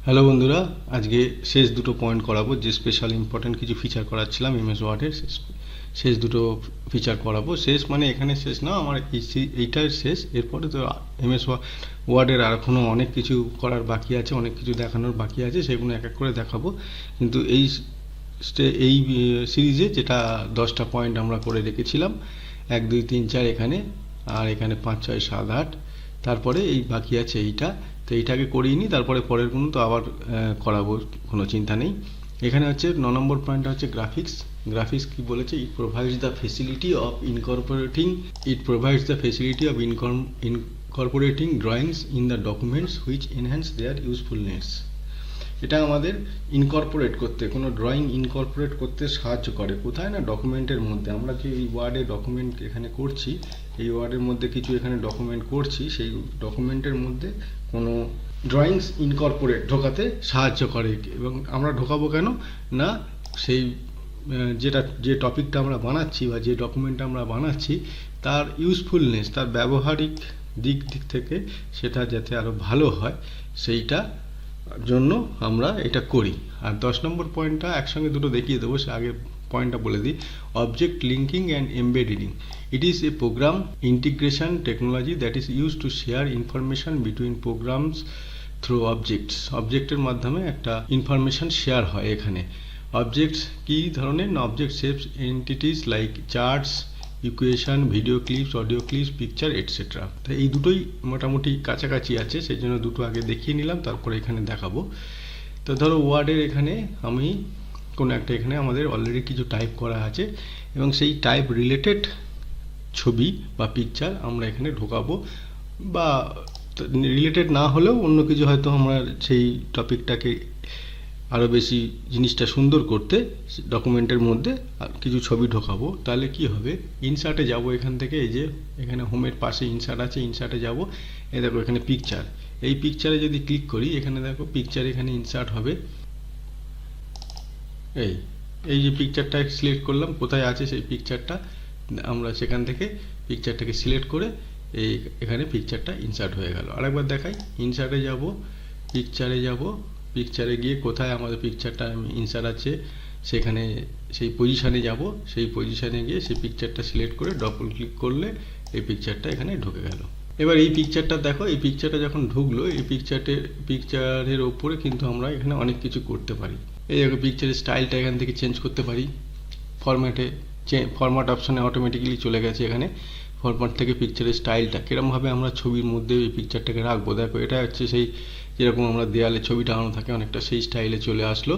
Hello বন্ধুরা, আজকে শেষ দুটো পয়েন্ট করাবো। যে স্পেশাল ইম্পর্টেন্ট কিছু ফিচার করাচ্ছিলাম এমএস ওয়ার্ডের, শেষ দুটো ফিচার করাবো। শেষ মানে এখানে শেষ না, আমার এইটার শেষ। এরপরে তো এমএস ওয়ার্ডের আর এখনও অনেক কিছু করার বাকি আছে, অনেক কিছু দেখানোর বাকি আছে, সেগুলো এক এক করে দেখাবো। কিন্তু এই সিরিজে যেটা 10টা পয়েন্ট আমরা করে রেখেছিলাম, 1 2 3 4 এখানে, আর এখানে 5 6 7 8, তারপরে এই বাকি আছে এইটা। তো এইটাকে করিয়ে নিই, তারপরে পরের গুলো তো আবার করাবো, কোনো চিন্তা নেই। এখানে হচ্ছে 9 নম্বর পয়েন্টটা হচ্ছে গ্রাফিক্স। গ্রাফিক্স কি বলেছে? It provides the facility of incorporating drawings in the documents which enhance their usefulness. এটা আমাদের ইনকর্পোরেট করতে, কোনো ড্রয়িং ইনকর্পোরেট করতে সাহায্য করে। কোথায় না, ডকুমেন্টের মধ্যে। আমরা যে এই ওয়ার্ডে ডকুমেন্ট এখানে করছি, এই ওয়ার্ডের মধ্যে কিছু এখানে ডকুমেন্ট করছি, সেই ডকুমেন্টের মধ্যে কোনো ড্রয়িংস ইনকর্পোরেট ঢোকাতে সাহায্য করে। এবং আমরা ঢোকাবো কেন না, সেই যে টপিকটা আমরা বানাচ্ছি বা যে ডকুমেন্টটা আমরা বানাচ্ছি, তার ইউজফুলনেস, তার ব্যবহারিক দিক থেকে সেটা যাতে আরও ভালো হয়, সেইটা জন্য আমরা এটা করি। আর 10 নম্বর পয়েন্টটা একসঙ্গে দুটো দেখিয়ে দেবো, সে আগে পয়েন্টটা বলে দিই। Object linking and embedding. It is a program integration technology that is use to share information between programs through objects. অবজেক্টের মাধ্যমে একটা ইনফরমেশন শেয়ার হয় এখানে। অবজেক্টস কী ধরনের? Object shapes entities like charts, equation, video clips, audio clips, picture etcetera. তো এই দুটোই মোটামুটি কাছাকাছি আছে, সেই জন্য দুটো আগে দেখিয়ে নিলাম, তারপরে এখানে দেখাবো। তো ধরো ওয়ার্ডের এখানে আমি কোনো একটা, এখানে আমাদের অলরেডি কিছু টাইপ করা আছে এবং সেই টাইপ রিলেটেড ছবি বা পিকচার আমরা এখানে ঢোকাবো, বা রিলেটেড না হলেও অন্য কিছু হয়তো আমরা সেই টপিকটাকে আরও বেশি জিনিসটা সুন্দর করতে ডকুমেন্টের মধ্যে কিছু ছবি ঢোকাবো। তাহলে কি হবে, ইনসার্টে যাব এখান থেকে, এই যে এখানে হোমের পাশে ইনসার্ট আছে, ইনসার্টে যাব, এই দেখো এখানে পিকচার। এই পিকচারে যদি ক্লিক করি, এখানে দেখো পিকচার এখানে ইনসার্ট হবে। এই যে পিকচারটা সিলেক্ট করলাম, কোথায় আছে সেই পিকচারটা, আমরা সেখান থেকে পিকচারটাকে সিলেক্ট করে এখানে পিকচারটা ইনসার্ট হয়ে গেল। আরেকবার দেখাই, ইনসার্টে যাব, পিকচারে যাব, পিকচারে গিয়ে কোথায় আমাদের পিকচারটা ইনসার্ট আছে সেখানে সেই পজিশানে যাব, সেই পজিশানে গিয়ে সেই পিকচারটা সিলেক্ট করে ডবল ক্লিক করলে এই পিকচারটা এখানে ঢুকে গেল। এবার এই পিকচারটা দেখো, এই পিকচারটা যখন ঢুকলো, এই পিকচারের ওপরে কিন্তু আমরা এখানে অনেক কিছু করতে পারি। এই দেখো পিকচারের স্টাইলটা এখান থেকে চেঞ্জ করতে পারি। ফরম্যাট অপশানে অটোমেটিক্যালি চলে গেছে। এখানে ফরম্যাট থেকে পিকচারের স্টাইলটা কীরকমভাবে আমরা ছবির মধ্যে এই পিকচারটাকে রাখবো, দেখো এটা হচ্ছে সেই যেরকম আমরা দেয়ালে ছবি টাঙানো থাকে অনেকটা সেই স্টাইলে চলে আসলো।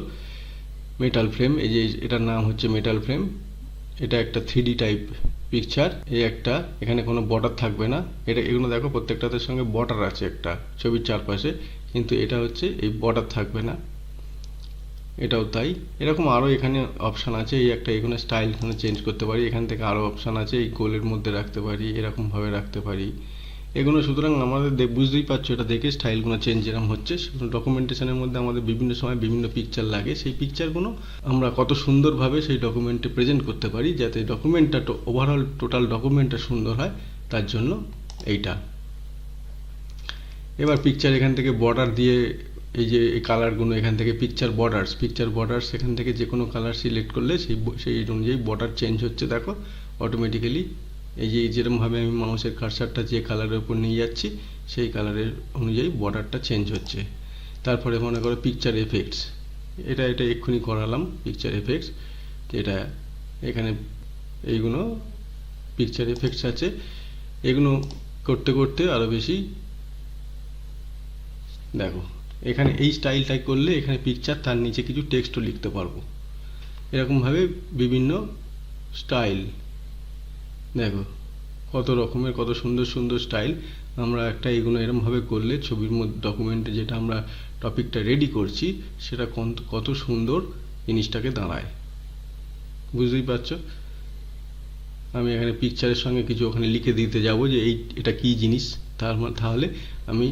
মেটাল ফ্রেম, এই যে এটার নাম হচ্ছে মেটাল ফ্রেম। এটা একটা 3D টাইপ পিকচার। এই একটা, এখানে কোনো বর্ডার থাকবে না। এগুলো দেখো প্রত্যেকটাদের সঙ্গে বর্ডার আছে একটা ছবির চারপাশে, কিন্তু এটা হচ্ছে এই বর্ডার থাকবে না। এটাও তাই। এরকম আরও এখানে অপশান আছে। এই একটা এখানে স্টাইল এখানে চেঞ্জ করতে পারি। এখান থেকে আরও অপশান আছে, এই গোলের মধ্যে রাখতে পারি, এরকমভাবে রাখতে পারি এগুলো। সুতরাং আমাদের বুঝতেই পারছো, এটা দেখে স্টাইলগুলো চেঞ্জ যেরকম হচ্ছে। ডকুমেন্টেশনের মধ্যে আমাদের বিভিন্ন সময় বিভিন্ন পিকচার লাগে, সেই পিকচারগুলো আমরা কত সুন্দরভাবে সেই ডকুমেন্টে প্রেজেন্ট করতে পারি, যাতে ডকুমেন্টটা ওভারঅল টোটাল ডকুমেন্টটা সুন্দর হয়, তার জন্য এইটা। এবার পিকচার এখান থেকে বর্ডার দিয়ে, এই যে এই কালারগুলো এখান থেকে পিকচার বর্ডার্স এখান থেকে যে কোনো কালার সিলেক্ট করলে সেই অনুযায়ী বর্ডার চেঞ্জ হচ্ছে। দেখো অটোমেটিক্যালি এই যে যেরকমভাবে আমি মাউসের কার্সারটা যে কালারের উপর নিয়ে যাচ্ছি, সেই কালারের অনুযায়ী বর্ডারটা চেঞ্জ হচ্ছে। তারপরে মনে করো পিকচার এফেক্টস, এটা এক্ষুনি করালাম। পিকচার এফেক্টস, এটা এখানে এইগুলো পিকচার এফেক্টস আছে। এগুলো করতে করতে আরও বেশি দেখো, এখানে এই স্টাইলটাই করলে এখানে পিকচার, তার নিচে কিছু টেক্সটও লিখতে পারবো। এরকমভাবে বিভিন্ন স্টাইল দেখো, কত রকমের কত সুন্দর সুন্দর স্টাইল আমরা একটা এগুলো এরকমভাবে করলে ছবির মধ্যে ডকুমেন্টে যেটা আমরা টপিকটা রেডি করছি, সেটা কত সুন্দর জিনিসটাকে দাঁড়ায়। বুঝতেই পারছো। আমি এখানে পিকচারের সঙ্গে কিছু ওখানে লিখে দিতে যাব যে এটা কী জিনিস, তাহলে আমি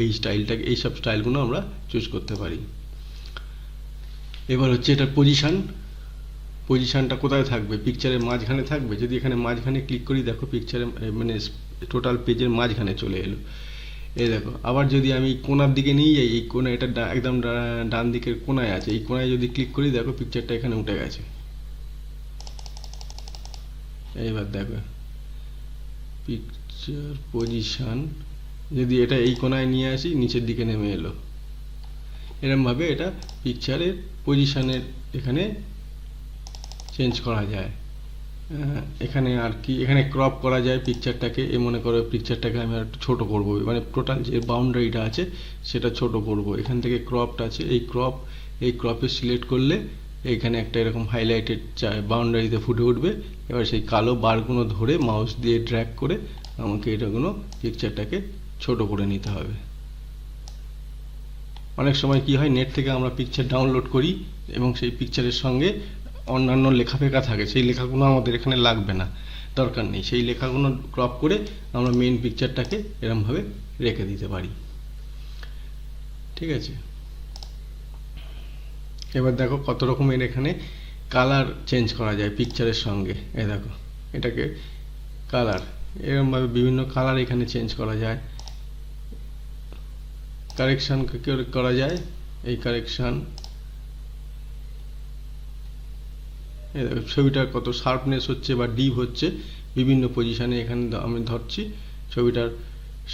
এই স্টাইলটাকে, এইসব স্টাইলগুলো আমরা চুজ করতে পারি। এবার হচ্ছে এটার পজিশানটা কোথায় থাকবে? পিকচারের মাঝখানে থাকবে। যদি এখানে মাঝখানে ক্লিক করি, দেখো পিকচারে মানে টোটাল পেজের মাঝখানে চলে এলো। এই দেখো, আবার যদি আমি কোণার দিকে নিয়ে যাই, এই কোণা এটা একদম ডান দিকের কোণায় আছে, এই কোণায় যদি ক্লিক করি দেখো পিকচারটা এখানে উঠে গেছে। এইবার দেখো পিকচার পজিশন, যদি এটা এই কোণায় নিয়ে আসি নিচের দিকে নেমে এলো। এরমভাবে এটা পিকচারের পজিশনের এখানে চেঞ্জ করা যায়। এখানে আর কি, এখানে ক্রপ করা যায় পিকচারটাকে। মনে করো পিকচারটাকে আমি আর একটু ছোটো করবো, মানে টোটাল যে বাউন্ডারিটা আছে সেটা ছোট করব। এখান থেকে ক্রপটা আছে, এই ক্রপে সিলেক্ট করলে এখানে একটা এরকম হাইলাইটেড বাউন্ডারিতে ফুটে উঠবে। এবার সেই কালো বারগুলো ধরে মাউস দিয়ে ড্র্যাগ করে আমাকে এটাগুলো পিকচারটাকে ছোট করে নিতে হবে। অনেক সময় কি হয়, নেট থেকে আমরা পিকচার ডাউনলোড করি এবং সেই পিকচারের সঙ্গে অন্যান্য লেখাপেখা থাকে, সেই লেখাগুলো আমাদের এখানে লাগবে না, দরকার নেই। সেই লেখাগুলো ক্রপ করে আমরা মেইন পিকচারটাকে এরমভাবে রেখে দিতে পারি। ঠিক আছে, এবার দেখো কত রকমের এখানে কালার চেঞ্জ করা যায় পিকচারের সঙ্গে। এই দেখো এটাকে কালার, এরকমভাবে বিভিন্ন কালার এখানে চেঞ্জ করা যায়। কারেকশন করা যায়, এই কারেকশন, ছবিটার কত শার্পনেস হচ্ছে বা ডিপ হচ্ছে বিভিন্ন পজিশনে। এখানে আমি ধরছি ছবিটার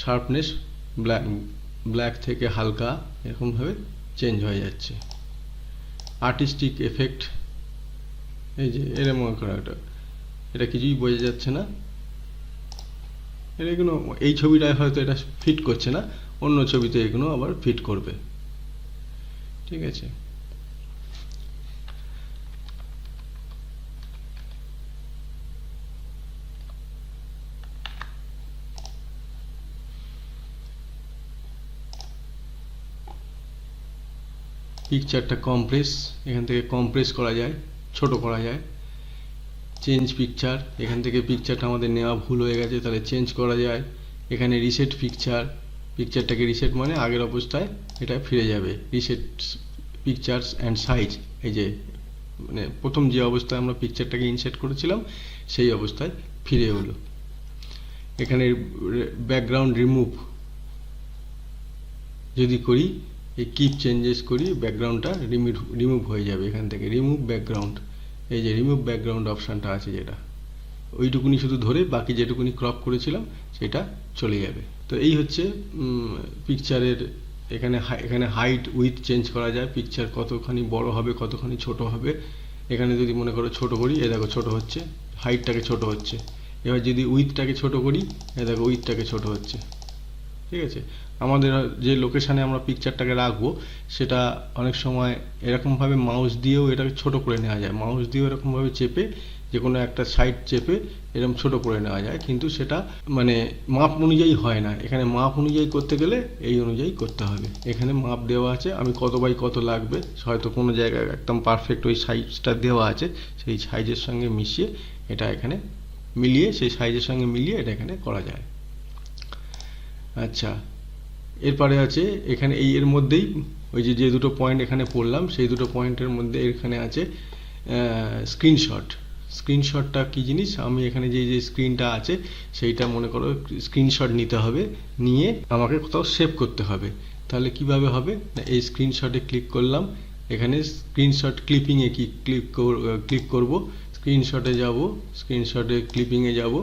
শার্পনেস ব্ল্যাক থেকে হালকা এরকমভাবে চেঞ্জ হয়ে যাচ্ছে। আর্টিস্টিক এফেক্ট, এই যে এরকম করা, এটা কিছুই বোঝা যাচ্ছে না, এগুলো এই ছবিটায় হয়তো এটা ফিট করছে না, অন্য ছবিতে এগুলো আবার ফিট করবে। ঠিক আছে, পিকচারটা কম্প্রেস, এখান থেকে কম্প্রেস করা যায়, ছোট করা যায়। চেঞ্জ পিকচার, এখান থেকে পিকচারটা আমাদের নেওয়া ভুল হয়ে গেছে, তাহলে চেঞ্জ করা যায়। এখানে রিসেট পিকচার, পিকচারটাকে রিসেট মানে আগের অবস্থায় এটা ফিরে যাবে। রিসেট পিকচার্স অ্যান্ড সাইজ, এই যে মানে প্রথম যে অবস্থায় আমরা পিকচারটাকে ইনসার্ট করেছিলাম সেই অবস্থায় ফিরে হলো। এখানে ব্যাকগ্রাউন্ড রিমুভ যদি করি, এই কিপ চেঞ্জেস করি, ব্যাকগ্রাউন্ডটা রিমুভ হয়ে যাবে। এখান থেকে রিমুভ ব্যাকগ্রাউন্ড, এই যে রিমুভ ব্যাকগ্রাউন্ড অপশানটা আছে যেটা, ওইটুকুনি শুধু ধরে বাকি যেটুকুনি ক্রপ করেছিলাম সেটা চলে যাবে। তো এই হচ্ছে পিকচারের এখানে হাইট উইথ চেঞ্জ করা যায়, পিকচার কতখানি বড় হবে কতখানি ছোট হবে। এখানে যদি মনে করো ছোট করি, এ দেখো ছোট হচ্ছে, হাইটটাকে ছোট হচ্ছে। এবার যদি উইথটাকে ছোট করি, এ দেখো উইথটাকে ছোট হচ্ছে। ঠিক আছে, আমাদের যে লোকেশানে আমরা পিকচারটাকে রাখবো সেটা অনেক সময় এরকমভাবে মাউস দিয়েও এটাকে ছোট করে নেওয়া যায়। মাউস দিয়েও এরকমভাবে চেপে, যে কোনো একটা সাইড চেপে এরকম ছোট করে নেওয়া যায়, কিন্তু সেটা মানে মাপ অনুযায়ী হয় না। এখানে মাপ অনুযায়ী করতে গেলে এই অনুযায়ী করতে হবে। এখানে মাপ দেওয়া আছে, আমি কত বাই কত লাগবে, হয়তো কোনো জায়গায় একদম পারফেক্ট ওই সাইজটা দেওয়া আছে, সেই সাইজের সঙ্গে মিশিয়ে এটা এখানে মিলিয়ে, সেই সাইজের সঙ্গে মিলিয়ে এটা এখানে করা যায়। আচ্ছা, এরপরে আছে এখানে এর মধ্যেই ওই যে দুটো পয়েন্ট এখানে পড়লাম, সেই দুটো পয়েন্টের মধ্যে এখানে আছে স্ক্রিনশট। স্ক্রিনশটটা কি জিনিস, আমি এখানে যে স্ক্রিনটা আছে সেইটা মনে করো স্ক্রিনশট নিতে হবে, নিয়ে আমাকে কোথাও সেভ করতে হবে। তাহলে কিভাবে হবে, এই স্ক্রিনশটে ক্লিক করলাম, এখানে স্ক্রিনশট ক্লিপিংয়ে ক্লিক করব, স্ক্রিনশটে যাব, স্ক্রিনশটে ক্লিপিংয়ে যাব,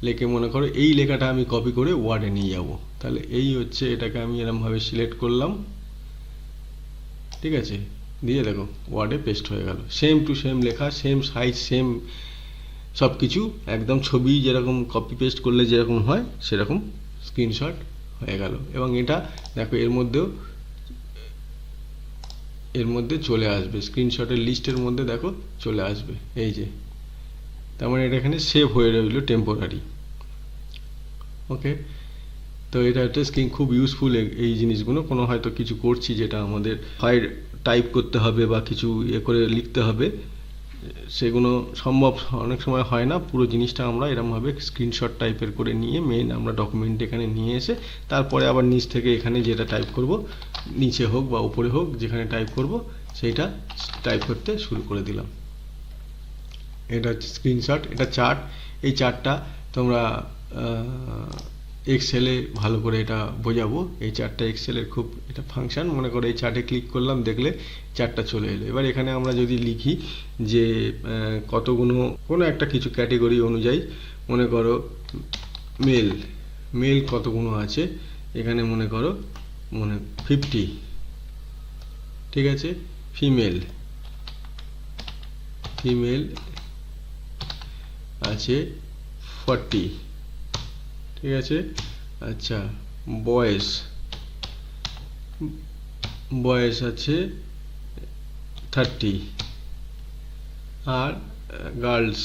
লেখে মনে করো এই লেখাটা আমি কপি করে ওয়ার্ডে নিয়ে যাব। তাহলে এই হচ্ছে, এটাকে আমি এরমভাবে সিলেক্ট করলাম। ঠিক আছে, দিয়ে দেখো ওয়ার্ডে পেস্ট হয়ে গেল, সেম টু সেম লেখা, সেম সাইজ, সেম সব কিছু, একদম ছবি যেরকম কপি পেস্ট করলে যেরকম হয় সেরকম স্ক্রিনশট হয়ে গেল। এবং এটা দেখো এর মধ্যে চলে আসবে, স্ক্রিনশটের লিস্টের মধ্যে দেখো চলে আসবে, এই যে, তার মানে এটা এখানে সেভ হয়ে রইল টেম্পোরারি। ওকে, তো এটা একটা স্ক্রিন খুব ইউজফুল এই জিনিসগুলো। কোনো হয়তো কিছু করছি যেটা আমাদের হয় টাইপ করতে হবে বা কিছু করে লিখতে হবে, সেগুলো সম্ভব অনেক সময় হয় না। পুরো জিনিসটা আমরা এরকমভাবে স্ক্রিনশট টাইপের করে নিয়ে মেন আমরা ডকুমেন্ট এখানে নিয়ে এসে তারপরে আবার নিচ থেকে এখানে যেটা টাইপ করব, নিচে হোক বা উপরে হোক যেখানে টাইপ করব সেইটা টাইপ করতে শুরু করে দিলাম। এটা হচ্ছে স্ক্রিনশট, এটা চার্ট। এই চার্টটা তোমরা এক্সেলে ভালো করে এটা বোঝাবো। এই চার্টটা এক্সেলের খুব এটা ফাংশন, মনে করো এই চার্টে ক্লিক করলাম, দেখলে চার্টটা চলে এলো। এবার এখানে আমরা যদি লিখি যে কতগুলো কোনো একটা কিছু ক্যাটেগরি অনুযায়ী, মনে করো মেল, মেল কতগুলো আছে এখানে, মনে করো 50, ঠিক আছে। ফিমেল, ফিমেল আছে 40, ঠিক আছে। আচ্ছা, বয়েস, বয়েস আছে 30, আর গার্লস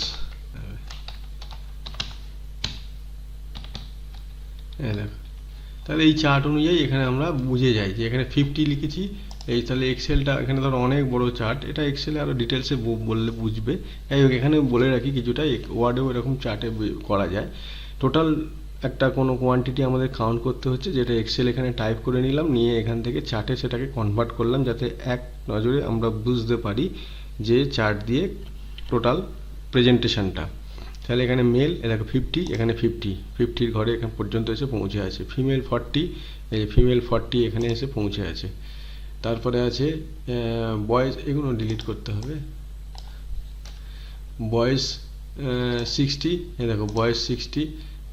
দেখো। তাহলে এই চার্ট অনুযায়ী এখানে আমরা বুঝে যাই যে এখানে 50 লিখেছি। এই তাহলে এক্সেলটা এখানে ধরো অনেক বড় চার্ট, এটা এক্সেলে আরও ডিটেলসে বললে বুঝবে। যাই হোক, এখানে বলে রাখি কিছুটা, ওয়ার্ডেও এরকম চার্টে করা যায়। টোটাল একটা কোনো কোয়ান্টিটি আমাদের কাউন্ট করতে হচ্ছে, যেটা এক্সেল এখানে টাইপ করে নিলাম, নিয়ে এখান থেকে চার্টে সেটাকে কনভার্ট করলাম, যাতে এক নজরে আমরা বুঝতে পারি যে চার্ট দিয়ে টোটাল প্রেজেন্টেশনটা। তাহলে এখানে মেল দেখো 50, এখানে 50 ঘরে এখানে পর্যন্ত এসে পৌঁছে আছে। ফিমেল 40, এই ফিমেল 40 এখানে এসে পৌঁছে আছে। তারপরে আছে বয়েজ, এগুলো ডিলিট করতে হবে। বয়েজ 60, এই দেখো বয়েজ 60,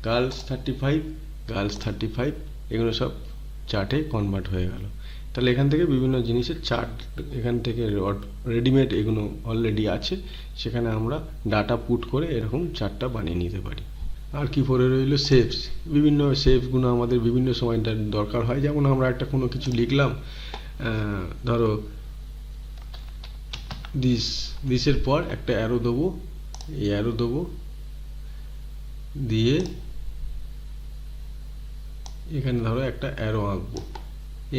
গার্লস 35, গার্লস 35, এগুলো সব চার্টে কনভার্ট হয়ে গেল। তাহলে এখান থেকে বিভিন্ন জিনিসের চার্ট, এখান থেকে রেডিমেড এগুলো অলরেডি আছে, সেখানে আমরা ডাটা পুট করে এরকম চার্টটা বানিয়ে নিতে পারি। আর কি পড়ে রইল, শেপস। বিভিন্ন শেপসগুলো আমাদের বিভিন্ন সময় দরকার হয়। যেমন আমরা একটা কোনো কিছু লিখলাম, ধরো দিসের পর একটা অ্যারো দেবো, এই অ্যারো দেবো, দিয়ে এখানে ধরো একটা অ্যারো আঁকবো,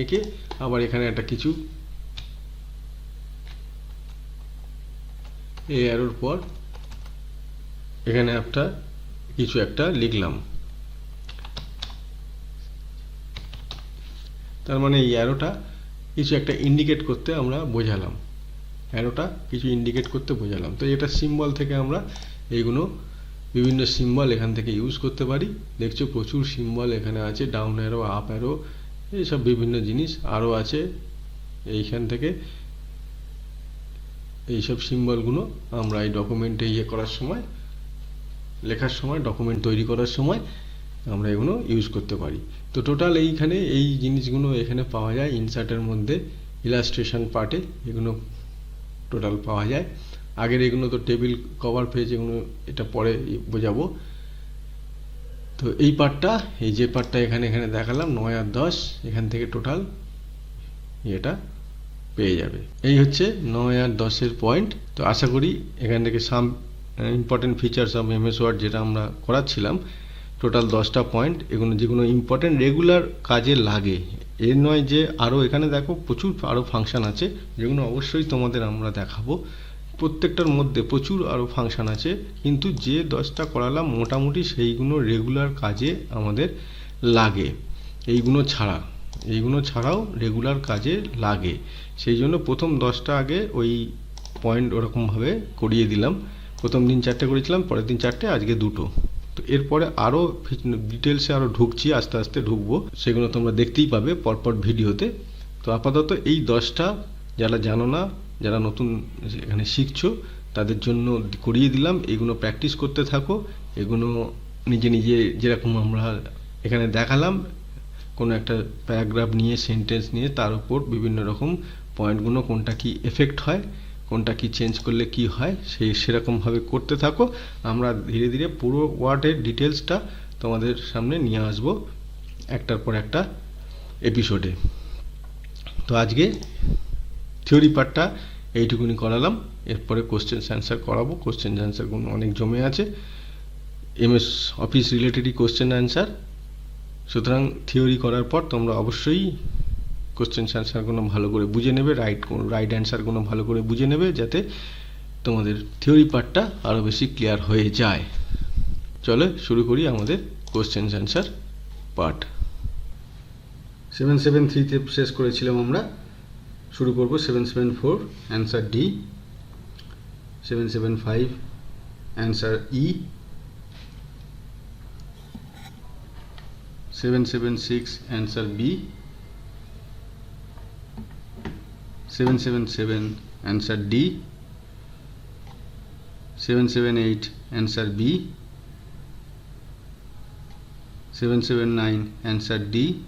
এঁকে আবার এখানে একটা কিছু, এই অ্যারোর পর এখানে একটা কিছু একটা লিখলাম। তার মানে এই অ্যারোটা কিছু একটা ইন্ডিকেট করতে আমরা বোঝালাম, অ্যারোটা কিছু ইন্ডিকেট করতে বোঝালাম। তো এটা সিম্বল থেকে আমরা এইগুলো বিভিন্ন সিম্বল এখান থেকে ইউজ করতে পারি। দেখছো প্রচুর সিম্বল এখানে আছে, ডাউন অ্যারো, আপ অ্যারো, এইসব বিভিন্ন জিনিস আরও আছে। এইখান থেকে এইসব সিম্বলগুলো আমরা এই ডকুমেন্টে করার সময়, লেখার সময়, ডকুমেন্ট তৈরি করার সময় আমরা এগুলো ইউজ করতে পারি। তো টোটাল এইখানে এই জিনিসগুলো এখানে পাওয়া যায়। ইনসার্টের মধ্যে ইলাস্ট্রেশন পার্টে এগুলো টোটাল পাওয়া যায়। আগের এগুলো তো টেবিল কভার পেজ, এগুলো এটা পরে বোঝাবো। তো এই পার্টটা, এই যে পার্টটা এখানে দেখালাম 9 আর 10, এখান থেকে টোটাল এটা পেয়ে যাবে। এই হচ্ছে 9 আর 10-এর পয়েন্ট। তো আশা করি এখান থেকে some important features of MS Word যেটা আমরা করাচ্ছিলাম, টোটাল 10টা পয়েন্ট, এগুলো যেগুলো ইম্পর্টেন্ট রেগুলার কাজে লাগে। এর নয় যে আরও এখানে দেখো প্রচুর আরও ফাংশন আছে, যেগুলো অবশ্যই তোমাদের আমরা দেখাবো। প্রত্যেকটার মধ্যে প্রচুর আরও ফাংশন আছে, কিন্তু যে 10টা করালাম মোটামুটি সেইগুলো রেগুলার কাজে আমাদের লাগে। এইগুলো ছাড়াও রেগুলার কাজে লাগে। সেই জন্য প্রথম 10টা আগে ওই পয়েন্ট ওরকমভাবে করিয়ে দিলাম। প্রথম দিন 4টে করেছিলাম, পরের দিন 4টে, আজকে 2টো। তো এরপরে আরও ডিটেলসে আরও ঢুকছি, আস্তে আস্তে ঢুকবো, সেগুলো তোমরা দেখতেই পাবে পরপর ভিডিওতে। তো আপাতত এই 10টা যারা জানো না, যারা নতুন এখানে শিখছো, তাদের জন্য করিয়ে দিলাম। এগুলো প্র্যাকটিস করতে থাকো। এগুলো নিজে নিজে যেরকম আমরা এখানে দেখালাম, কোনো একটা প্যারাগ্রাফ নিয়ে, সেন্টেন্স নিয়ে, তার উপর বিভিন্ন রকম পয়েন্টগুলো কোনটা কি এফেক্ট হয়, কোনটা কি চেঞ্জ করলে কি হয়, সেরকমভাবে করতে থাকো। আমরা ধীরে ধীরে পুরো ওয়ার্ডের ডিটেলসটা তোমাদের সামনে নিয়ে আসব একটার পর একটা এপিসোডে। তো আজকে থিওরি পার্টটা এইটুকুনি করালাম, এরপরে কোশ্চেন অ্যান্সার করাবো। কোশ্চেন অ্যান্সারগুলো অনেক জমে আছে, এমএস অফিস রিলেটেডই কোশ্চেন অ্যান্সার। সুতরাং থিওরি করার পর তোমরা অবশ্যই কোশ্চেন অ্যান্সারগুলো ভালো করে বুঝে নেবে, রাইট অ্যান্সারগুলো ভালো করে বুঝে নেবে, যাতে তোমাদের থিওরি পার্টটা আরও বেশি ক্লিয়ার হয়ে যায়। চলো শুরু করি আমাদের কোশ্চেন অ্যান্সার পার্ট। 773-তে শেষ করেছিলাম আমরা, শুরু করব 774, answer D. 775, answer E. 776 answer B, 777 answer D, 778 answer B, 779 answer D,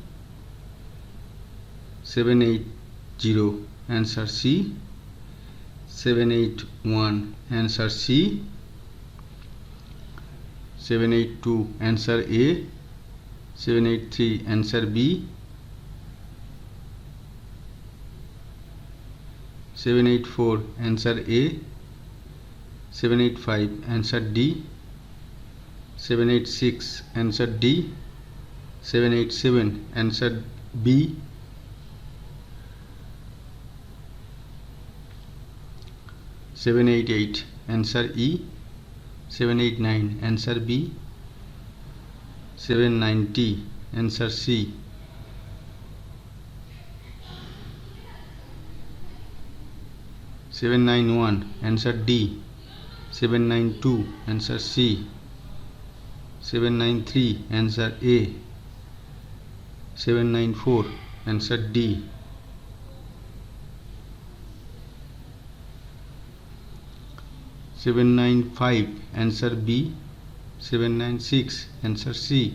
780 answer C, 781 answer C, 782 answer A, 783 answer B, 784 answer A, 785 answer D, 786 answer D, 787 answer B, 788 answer E, 789 answer B, 790 answer C, 791 answer D, 792 answer C, 793 answer A, 794 answer D, 795 answer B, 796 answer C,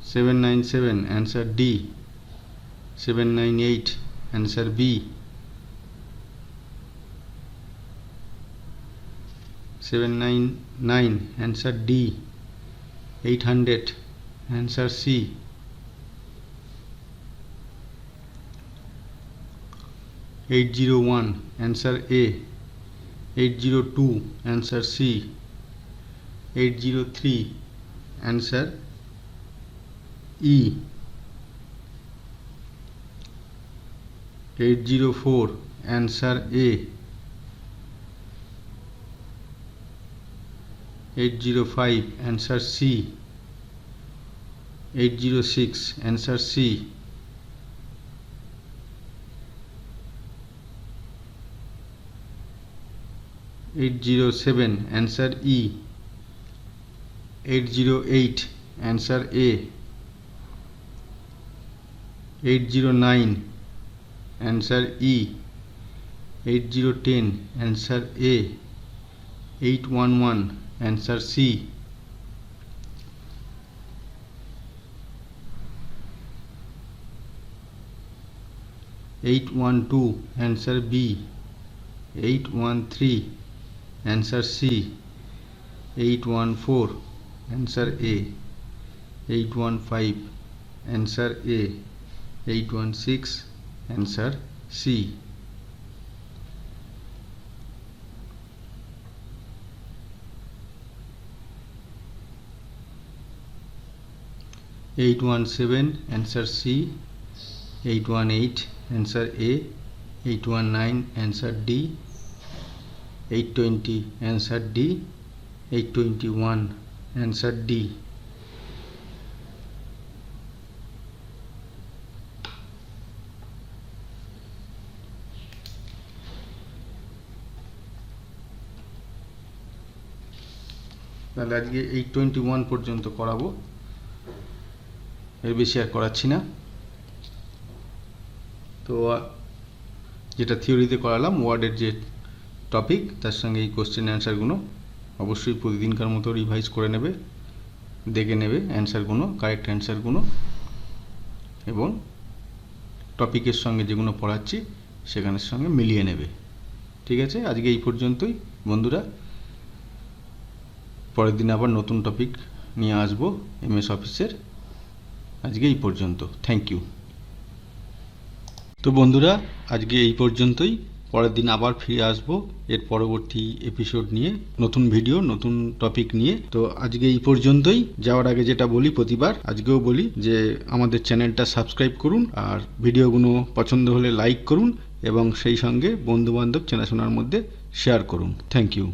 797 answer D, 798 answer B, 799 answer D, 800 answer C, 801 answer A, 802 answer C, 803 answer E, 804 answer A, 805 answer C, 806 answer C, 807 answer E, 808 answer A, 809 answer E, 8010 answer A, 811 answer C, 812 answer B, 813 answer C, 814 answer A, 815 answer A, 816 answer C, 817 answer C, 818 answer A, 819 answer D, 820 answer D, 821 answer D, তাহলে আজকে 821 পর্যন্ত করাবো, এর বেশি আর করাচ্ছি না। তো যেটা থিওরিতে করালাম ওয়ার্ডের যে টপিক তার সঙ্গে এই কোশ্চেন অ্যান্সারগুলো অবশ্যই প্রতিদিনকার মতো রিভাইজ করে নেবে, দেখে নেবে অ্যান্সারগুলো, কারেক্ট অ্যান্সারগুলো, এবং টপিকের সঙ্গে যেগুলো পড়াচ্ছি সেখানের সঙ্গে মিলিয়ে নেবে। ঠিক আছে, আজকে এই পর্যন্তই বন্ধুরা। পরের দিন আবার নতুন টপিক নিয়ে আসবো এমএস অফিসের। আজকে এই পর্যন্ত, থ্যাংক ইউ। তো বন্ধুরা আজকে এই পর্যন্তই, পরের দিন আবার ফিরে আসবো এর পরবর্তী এপিসোড নিয়ে, নতুন ভিডিও নতুন টপিক নিয়ে। তো আজকে এই পর্যন্তই। যাওয়ার আগে যেটা বলি প্রতিবার, আজকেও বলি যে আমাদের চ্যানেলটা সাবস্ক্রাইব করুন, আর ভিডিওগুলো পছন্দ হলে লাইক করুন, এবং সেই সঙ্গে বন্ধুবান্ধব চেনাশোনার মধ্যে শেয়ার করুন। Thank you.